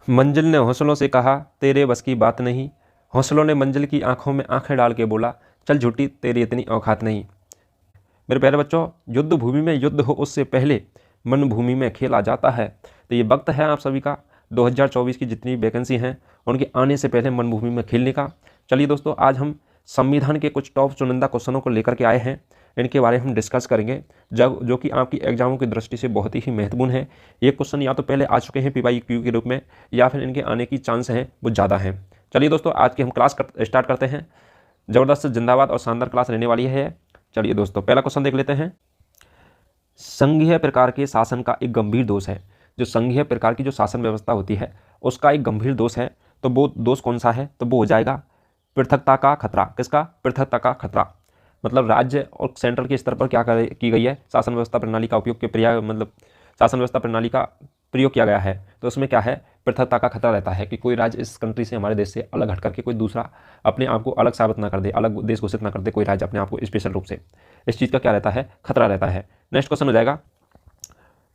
मंजिल ने हौसलों से कहा तेरे बस की बात नहीं। हौसलों ने मंजिल की आंखों में आंखें डाल के बोला चल झूठी तेरी इतनी औकात नहीं। मेरे प्यारे बच्चों, युद्ध भूमि में युद्ध हो उससे पहले मन भूमि में खेला जाता है। तो ये वक्त है आप सभी का 2024 की जितनी वैकेंसी हैं उनके आने से पहले मन भूमि में खेलने का। चलिए दोस्तों, आज हम संविधान के कुछ टॉप चुनिंदा क्वेश्चनों को लेकर के आए हैं। इनके बारे में हम डिस्कस करेंगे जो कि आपकी एग्जामों की दृष्टि से बहुत ही महत्वपूर्ण है। ये क्वेश्चन या तो पहले आ चुके हैं PYQ के रूप में या फिर इनके आने की चांस हैं वो ज़्यादा हैं। चलिए दोस्तों, आज की हम क्लास स्टार्ट करते हैं। ज़बरदस्त, जिंदाबाद और शानदार क्लास रहने वाली है। चलिए दोस्तों, पहला क्वेश्चन देख लेते हैं। संघीय प्रकार के शासन का एक गंभीर दोष है। जो संघीय प्रकार की जो शासन व्यवस्था होती है उसका एक गंभीर दोष है, तो वो दोष कौन सा है? तो वो हो जाएगा पृथकता का खतरा। किसका? पृथकता का खतरा। मतलब राज्य और सेंट्रल के स्तर पर क्या की गई है? शासन व्यवस्था प्रणाली का उपयोग के शासन व्यवस्था प्रणाली का प्रयोग किया गया है। तो उसमें क्या है? पृथकता का खतरा रहता है कि कोई राज्य इस कंट्री से, हमारे देश से अलग हट करके कोई दूसरा अपने आप को अलग साबित ना कर दे, अलग देश घोषित ना कर दे कोई राज्य अपने आप को स्पेशल रूप से। इस चीज़ का क्या रहता है? खतरा रहता है। नेक्स्ट क्वेश्चन हो जाएगा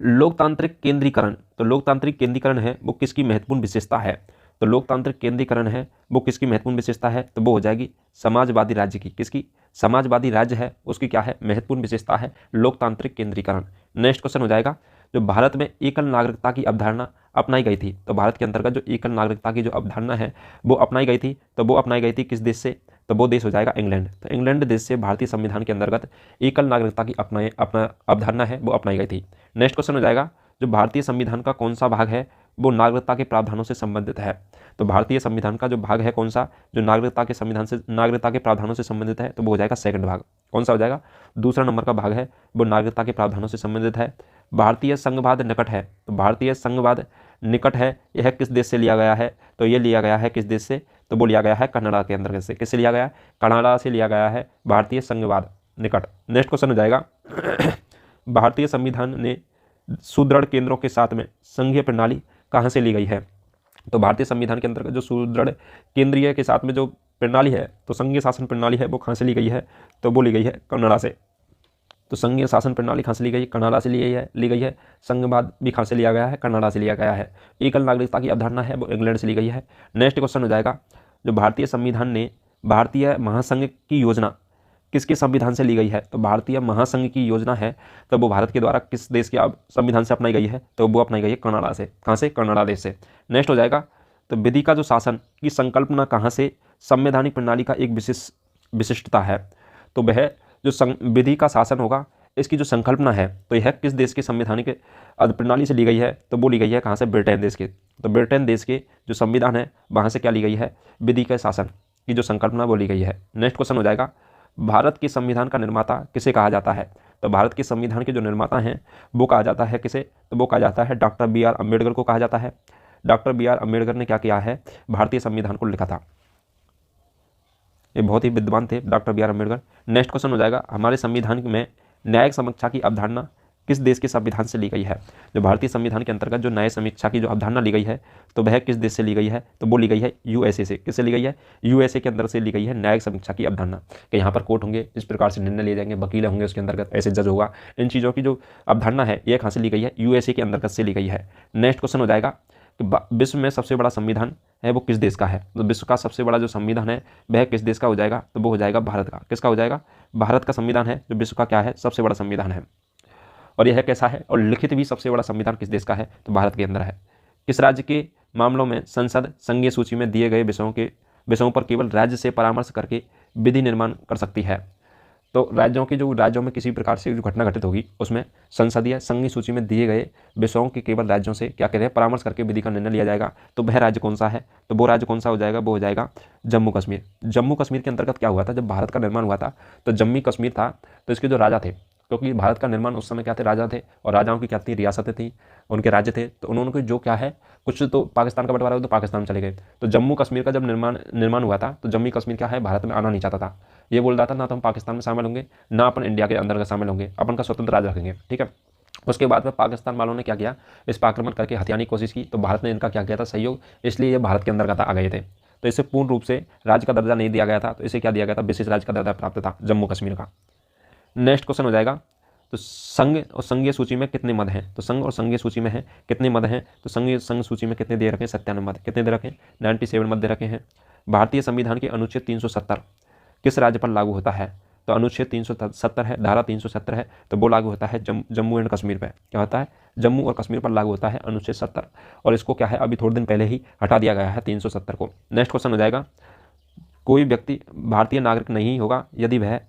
लोकतांत्रिक केंद्रीकरण। तो लोकतांत्रिक केंद्रीकरण है वो किसकी महत्वपूर्ण विशेषता है? तो लोकतांत्रिक केंद्रीकरण है वो किसकी महत्वपूर्ण विशेषता है? तो वो हो जाएगी समाजवादी राज्य की। किसकी? समाजवादी राज्य है उसकी क्या है? महत्वपूर्ण विशेषता है लोकतांत्रिक केंद्रीकरण। नेक्स्ट क्वेश्चन हो जाएगा जो भारत में एकल नागरिकता की अवधारणा अपनाई गई थी। तो भारत के अंतर्गत जो एकल नागरिकता की जो अवधारणा है वो अपनाई गई थी, तो वो अपनाई गई थी किस देश से? तो वो देश हो जाएगा इंग्लैंड। तो इंग्लैंड देश से भारतीय संविधान के अंतर्गत एकल नागरिकता की अपना अवधारणा है वो अपनाई गई थी। नेक्स्ट क्वेश्चन हो जाएगा जो भारतीय संविधान का कौन सा भाग है वो नागरिकता के प्रावधानों से संबंधित है? तो भारतीय संविधान का जो भाग है कौन सा, जो नागरिकता के प्रावधानों से संबंधित है, तो वो हो जाएगा सेकंड भाग। कौन सा हो जाएगा? दूसरा नंबर का भाग है वो नागरिकता के प्रावधानों से संबंधित है। भारतीय संघवाद निकट है। तो भारतीय संघवाद निकट है यह किस देश से लिया गया है? तो ये लिया गया है किस देश से? तो वो लिया गया है कनाडा के अंतर्गत से। किससे लिया गया है? कनाडा से लिया गया है भारतीय संघवाद निकट। नेक्स्ट क्वेश्चन हो जाएगा भारतीय संविधान ने सुदृढ़ केंद्रों के साथ में संघीय प्रणाली कहाँ से ली गई है? तो भारतीय संविधान के अंतर्गत जो सुदृढ़ केंद्रीय के साथ में जो प्रणाली है, तो संघीय शासन प्रणाली है वो कहाँ से ली गई है? तो वो ली गई है कनाडा से। तो संघीय शासन प्रणाली कहाँ से ली गई? कनाडा से ली गई है। संघवाद भी कहाँ से लिया गया है? कनाडा से लिया गया है। एकल नागरिकता की अवधारणा है वो इंग्लैंड से ली गई है। नेक्स्ट क्वेश्चन हो जाएगा जो भारतीय संविधान ने भारतीय महासंघ की योजना किसके संविधान से ली गई है? तो भारतीय महासंघ की योजना है तो वो भारत के द्वारा किस देश के संविधान से अपनाई गई है? तो वो अपनाई गई है कनाडा से। कहाँ से? कनाडा देश से। नेक्स्ट हो जाएगा तो विधि का जो शासन की संकल्पना कहाँ से संवैधानिक प्रणाली का एक विशिष्टता है? तो वह जो विधि का शासन होगा इसकी जो संकल्पना है तो यह किस देश के संवैधानिक प्रणाली से ली गई है? तो वो ली गई है कहाँ से? ब्रिटेन देश के। तो ब्रिटेन देश के जो संविधान है वहाँ से क्या ली गई है? विधि के शासन की जो संकल्पना वो ली गई है। नेक्स्ट क्वेश्चन हो जाएगा भारत के संविधान का निर्माता किसे कहा जाता है? तो भारत के संविधान के जो निर्माता हैं वो कहा जाता है किसे? तो वो कहा जाता है डॉक्टर BR अम्बेडकर को कहा जाता है। डॉक्टर BR अम्बेडकर ने क्या किया है? भारतीय संविधान को लिखा था। ये बहुत ही विद्वान थे doctor BR Ambedkar. Next question हो जाएगा हमारे संविधान में न्यायिक समीक्षा की अवधारणा किस देश के संविधान से ली गई है? जो भारतीय संविधान के अंतर्गत जो न्याय समीक्षा की जो अवधारणा ली गई है तो वह किस देश से ली गई है? तो वो ली गई है USA से। किससे ली गई है? USA के अंदर से ली गई है न्यायिक समीक्षा की अवधारणा कि यहाँ पर कोर्ट होंगे, इस प्रकार से निर्णय लिए जाएंगे, वकील होंगे उसके अंतर्गत, ऐसे जज होगा। इन चीज़ों की जो अवधारणा है यह कहाँ से ली गई है? USA के अंतर्गत से ली गई है। नेक्स्ट क्वेश्चन हो जाएगा कि विश्व में सबसे बड़ा संविधान है वो किस देश का है? तो विश्व का सबसे बड़ा जो संविधान है वह किस देश का हो जाएगा? तो वो हो जाएगा भारत का। किसका हो जाएगा? भारत का संविधान है जो विश्व का क्या है? सबसे बड़ा संविधान है। और यह कैसा है? और लिखित भी सबसे बड़ा संविधान किस देश का है? तो भारत के अंदर है। किस राज्य के मामलों में संसद संघीय सूची में दिए गए विषयों पर केवल राज्य से परामर्श करके विधि निर्माण कर सकती है? तो राज्यों में किसी प्रकार से जो घटना घटित होगी उसमें संसदीय संघीय सूची में दिए गए विषयों के केवल राज्यों से क्या कहते हैं? परामर्श करके विधि का निर्णय लिया जाएगा। तो वह राज्य कौन सा है? तो वो राज्य कौन सा हो जाएगा? वो हो जाएगा जम्मू कश्मीर। जम्मू कश्मीर के अंतर्गत क्या हुआ था? जब भारत का निर्माण हुआ था तो जम्मू कश्मीर था, तो इसके जो राजा थे, क्योंकि भारत का निर्माण उस समय क्या थे? राजा थे, और राजाओं की क्या थी? रियासतें थी, उनके राज्य थे। तो उन्होंने जो क्या है, कुछ तो पाकिस्तान का बंटवारा हुआ तो पाकिस्तान चले गए। तो जम्मू कश्मीर का जब निर्माण हुआ था तो जम्मू कश्मीर क्या है? भारत में आना नहीं चाहता था। ये बोल रहा था ना तो हम पाकिस्तान में शामिल होंगे ना अपन इंडिया के अंदर शामिल होंगे, अपन का स्वतंत्र राज्य रखेंगे। ठीक है। उसके बाद में पाकिस्तान वालों ने क्या किया? इस पर आक्रमण करके हथियाने की कोशिश की, तो भारत ने इनका क्या किया था? सहयोग। इसलिए ये भारत के अंदर आ गए थे। तो इसे पूर्ण रूप से राज्य का दर्जा नहीं दिया गया था, तो इसे क्या दिया गया था? विशेष राज्य का दर्जा प्राप्त था जम्मू कश्मीर का। नेक्स्ट क्वेश्चन हो जाएगा तो संघ और संघीय सूची में कितने मद हैं, तो संघ और संघीय सूची में है कितने मद हैं, तो संघ सूची में कितने दे रखे हैं, 97 मद। कितने दे रखे हैं, 97 मद दे रखे हैं। भारतीय संविधान के अनुच्छेद 370 किस राज्य पर लागू होता है, तो अनुच्छेद 370 है, धारा 370 है, तो वो लागू होता है जम्मू एंड कश्मीर पर। क्या होता है, जम्मू और कश्मीर पर लागू होता है अनुच्छेद 70, और इसको क्या है अभी थोड़े दिन पहले ही हटा दिया गया है 370 को। नेक्स्ट क्वेश्चन हो जाएगा, कोई व्यक्ति भारतीय नागरिक नहीं होगा यदि वह,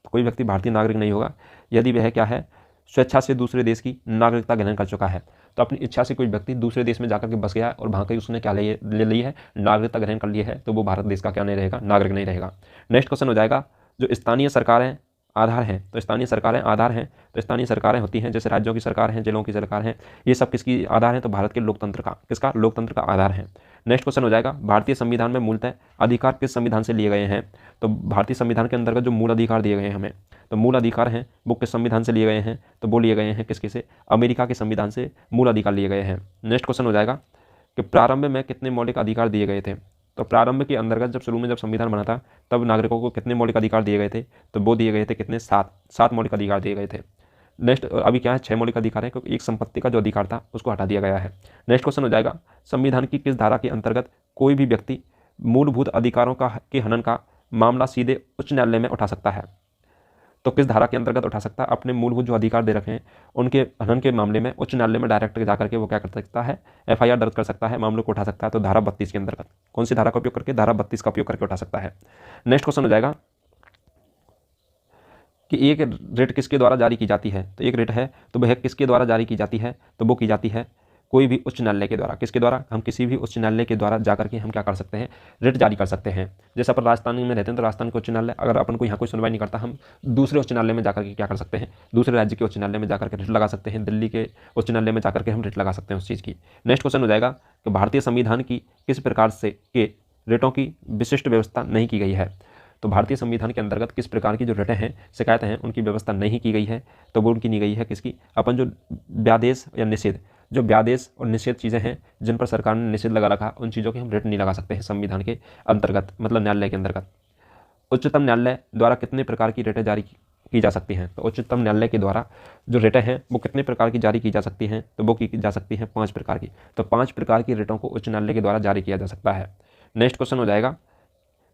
कोई व्यक्ति भारतीय नागरिक नहीं होगा यदि वह क्या है, स्वेच्छा से दूसरे देश की नागरिकता ग्रहण कर चुका है। तो अपनी इच्छा से कोई व्यक्ति दूसरे देश में जाकर के बस गया और वहाँ की उसने क्या ले ली है, नागरिकता ग्रहण कर लिया है, तो वो भारत देश का क्या नहीं रहेगा, नागरिक नहीं रहेगा। नेक्स्ट क्वेश्चन हो जाएगा, जो स्थानीय सरकारें आधार हैं, तो स्थानीय सरकारें आधार हैं, तो स्थानीय सरकारें होती हैं जैसे राज्यों की सरकार हैं, जिलों की सरकार हैं, ये सब किसकी आधार हैं, तो भारत के लोकतंत्र का, किसका, लोकतंत्र का आधार है। नेक्स्ट क्वेश्चन हो जाएगा, भारतीय संविधान में मूलतः अधिकार किस संविधान से लिए गए हैं, तो भारतीय संविधान के अंतर्गत जो मूल अधिकार दिए गए हैं हमें, तो मूल अधिकार हैं वो किस संविधान से लिए गए हैं, तो वो लिए गए हैं किसके से, अमेरिका के संविधान से मूल अधिकार लिए गए हैं। नेक्स्ट क्वेश्चन हो जाएगा कि प्रारंभ में कितने मौलिक अधिकार दिए गए थे, तो प्रारंभ के अंतर्गत जब शुरू में जब संविधान बना था तब नागरिकों को कितने मौलिक अधिकार दिए गए थे, तो वो दिए गए थे कितने, 7 मौलिक अधिकार दिए गए थे। नेक्स्ट अभी क्या है, 6 मौलिक अधिकार है, क्योंकि एक संपत्ति का जो अधिकार था उसको हटा दिया गया है। नेक्स्ट क्वेश्चन हो जाएगा, संविधान की किस धारा के अंतर्गत कोई भी व्यक्ति मूलभूत अधिकारों के हनन का मामला सीधे उच्च न्यायालय में उठा सकता है, तो किस धारा के अंतर्गत उठा सकता है, अपने मूलभूत जो अधिकार दे रखे हैं उनके हनन के मामले में उच्च न्यायालय में डायरेक्ट जाकर के वो क्या कर सकता है, FIR दर्ज कर सकता है, मामलों को उठा सकता है, तो धारा 32 के अंतर्गत। कौन सी धारा का उपयोग करके, धारा 32 का उपयोग करके उठा सकता है। नेक्स्ट क्वेश्चन हो जाएगा कि एक रिट किसके द्वारा जारी की जाती है, तो एक रिट है तो वह किसके द्वारा जारी की जाती है, तो वो की जाती है कोई भी उच्च न्यायालय के द्वारा। किसके द्वारा, हम किसी भी उच्च न्यायालय के द्वारा जाकर के हम क्या कर सकते हैं, रिट जारी कर सकते हैं। जैसे अपन राजस्थान में रहते हैं तो राजस्थान के उच्च न्यायालय, अगर अपन को यहाँ कोई सुनवाई नहीं करता, हम दूसरे उच्च न्यायालय में जाकर के क्या कर सकते हैं, दूसरे राज्य के उच्च न्यायालय में जाकर के रिट लगा सकते हैं, दिल्ली के उच्च न्यायालय में जाकर के हम रिट लगा सकते हैं उस चीज़ की। नेक्स्ट क्वेश्चन हो जाएगा कि भारतीय संविधान की किस प्रकार से के रिटों की विशिष्ट व्यवस्था नहीं की गई है, तो भारतीय संविधान के अंतर्गत किस प्रकार की जो रिटें हैं, शिकायतें हैं, उनकी व्यवस्था नहीं की गई है, तो वो उनकी नहीं गई है किसकी, अपन जो व्यादेश या निषेध, जो व्यादेश और निषेध चीज़ें हैं जिन पर सरकार ने निषेध लगा रखा, उन चीज़ों की हम रिट नहीं लगा सकते हैं संविधान के अंतर्गत, मतलब न्यायालय के अंतर्गत। उच्चतम न्यायालय द्वारा कितने प्रकार की रिटें जारी की जा सकती हैं, तो उच्चतम न्यायालय के द्वारा जो रिटें हैं वो कितने प्रकार की जारी की जा सकती हैं, तो वो की जा सकती हैं 5 प्रकार की। तो 5 प्रकार की रिटों को उच्च न्यायालय के द्वारा जारी किया जा सकता है। नेक्स्ट क्वेश्चन हो जाएगा,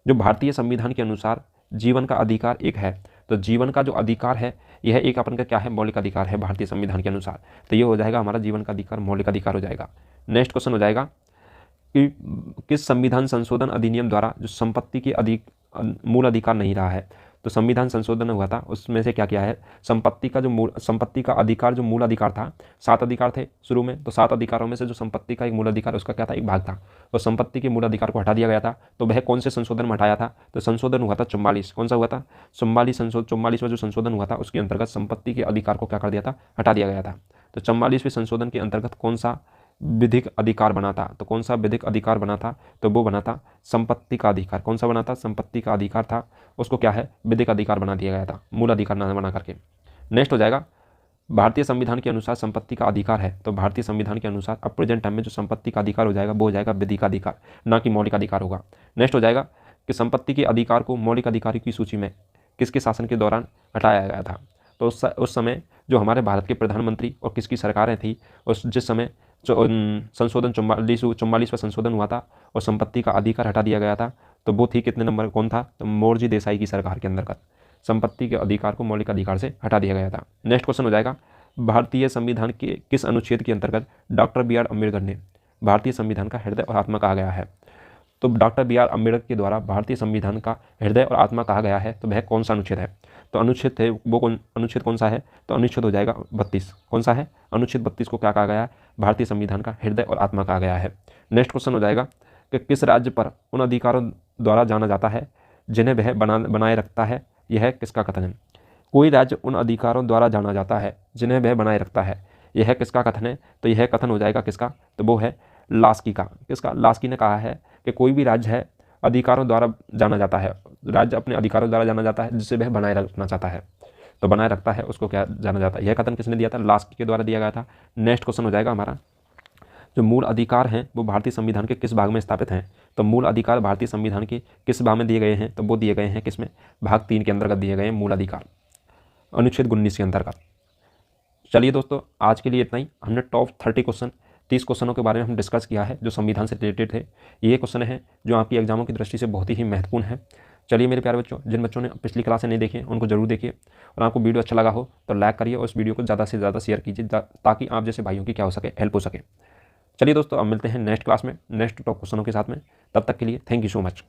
जो भारतीय संविधान के अनुसार जीवन का अधिकार एक है, तो जीवन का जो अधिकार है यह एक अपन का क्या है, मौलिक अधिकार है भारतीय संविधान के अनुसार, तो ये हो जाएगा हमारा जीवन का अधिकार, मौलिक अधिकार हो जाएगा। नेक्स्ट क्वेश्चन हो जाएगा कि किस संविधान संशोधन अधिनियम द्वारा जो संपत्ति के मूल अधिकार नहीं रहा है, तो संविधान संशोधन हुआ था उसमें से क्या किया है, संपत्ति का अधिकार जो मूल अधिकार था, 7 अधिकार थे शुरू में, तो 7 अधिकारों में से जो संपत्ति का एक मूल अधिकार उसका क्या था, एक भाग था, तो संपत्ति के मूल अधिकार को हटा दिया गया था। तो वह कौन से संशोधन में हटाया था, तो संशोधन हुआ था 44। कौन सा हुआ था, 44 में जो संशोधन हुआ था उसके अंतर्गत संपत्ति के अधिकार को क्या कर दिया था, हटा दिया गया था। तो 44वें संशोधन के अंतर्गत कौन सा विधिक अधिकार बना था, तो कौन सा विधिक अधिकार बना था, तो वो बना था संपत्ति का अधिकार। कौन सा बना था, संपत्ति का अधिकार था, उसको क्या है, विधिक अधिकार बना दिया गया था, मूल अधिकार ना बना करके। नेक्स्ट हो जाएगा, भारतीय संविधान के अनुसार संपत्ति का अधिकार है, तो भारतीय संविधान के अनुसार अब प्रेजेंट टाइम में जो संपत्ति का अधिकार हो जाएगा वो हो जाएगा विधिक अधिकार, ना कि मौलिक अधिकार होगा। नेक्स्ट हो जाएगा कि संपत्ति के अधिकार को मौलिक अधिकारों की सूची में किसके शासन के दौरान हटाया गया था, तो उस समय जो हमारे भारत के प्रधानमंत्री और किसकी सरकारें थी, उस जिस समय संशोधन 44वां संशोधन हुआ था और संपत्ति का अधिकार हटा दिया गया था, तो वो थी कितने नंबर, कौन था, तो मोरजी देसाई की सरकार के अंतर्गत संपत्ति के अधिकार को मौलिक अधिकार से हटा दिया गया था। नेक्स्ट क्वेश्चन हो जाएगा, भारतीय संविधान के किस अनुच्छेद के अंतर्गत डॉक्टर BR अम्बेडकर ने भारतीय संविधान का हृदय और आत्मा कहा गया है, तो डॉक्टर BR अम्बेडकर के द्वारा भारतीय संविधान का हृदय और आत्मा कहा गया है, तो वह कौन सा अनुच्छेद है, तो अनुच्छेद थे वो अनुच्छेद कौन सा है, तो अनुच्छेद हो जाएगा 32। कौन सा है, अनुच्छेद 32 को क्या कहा गया है, भारतीय संविधान का हृदय और आत्मा कहा गया है। नेक्स्ट क्वेश्चन हो जाएगा कि किस राज्य पर उन अधिकारों द्वारा जाना जाता है जिन्हें वह बनाए रखता है, यह किसका कथन है, कोई राज्य उन अधिकारों द्वारा जाना जाता है जिन्हें वह बनाए रखता है, यह किसका कथन है, तो यह कथन हो जाएगा किसका, तो वो है लास्की का। किसका, लास्की ने कहा है कि कोई भी राज्य है अधिकारों द्वारा जाना जाता है, राज्य अपने अधिकारों द्वारा जाना जाता है जिसे वह बनाए रखना चाहता है, तो बनाए रखता है उसको क्या जाना जाता है। यह कथन किसने दिया था, लास्की के द्वारा दिया गया था। नेक्स्ट क्वेश्चन हो जाएगा हमारा, जो मूल अधिकार हैं वो भारतीय संविधान के किस भाग में स्थापित हैं, तो मूल अधिकार भारतीय संविधान के किस भाग में दिए गए हैं, तो वो दिए गए हैं किसमें, भाग 3 के अंतर्गत दिए गए हैं मूल अधिकार, अनुच्छेद 19 के अंतर्गत। चलिए दोस्तों, आज के लिए इतना ही। हमने टॉप 30 क्वेश्चन 30 क्वेश्चनों के बारे में हम डिस्कस किया है जो संविधान से रिलेटेड थे। ये क्वेश्चन है जो आपकी एग्जामों की दृष्टि से बहुत ही महत्वपूर्ण है। चलिए मेरे प्यारे बच्चों, जिन बच्चों ने पिछली क्लासें नहीं देखी उनको जरूर देखिए, और आपको वीडियो अच्छा लगा हो तो लाइक करिए और इस वीडियो को ज़्यादा से ज़्यादा शेयर कीजिए ताकि आप जैसे भाइयों की क्या हो सके, हेल्प हो सके। चलिए दोस्तों, अब मिलते हैं नेक्स्ट क्लास में नेक्स्ट टॉप क्वेश्चनों के साथ में। तब तक के लिए थैंक यू सो मच।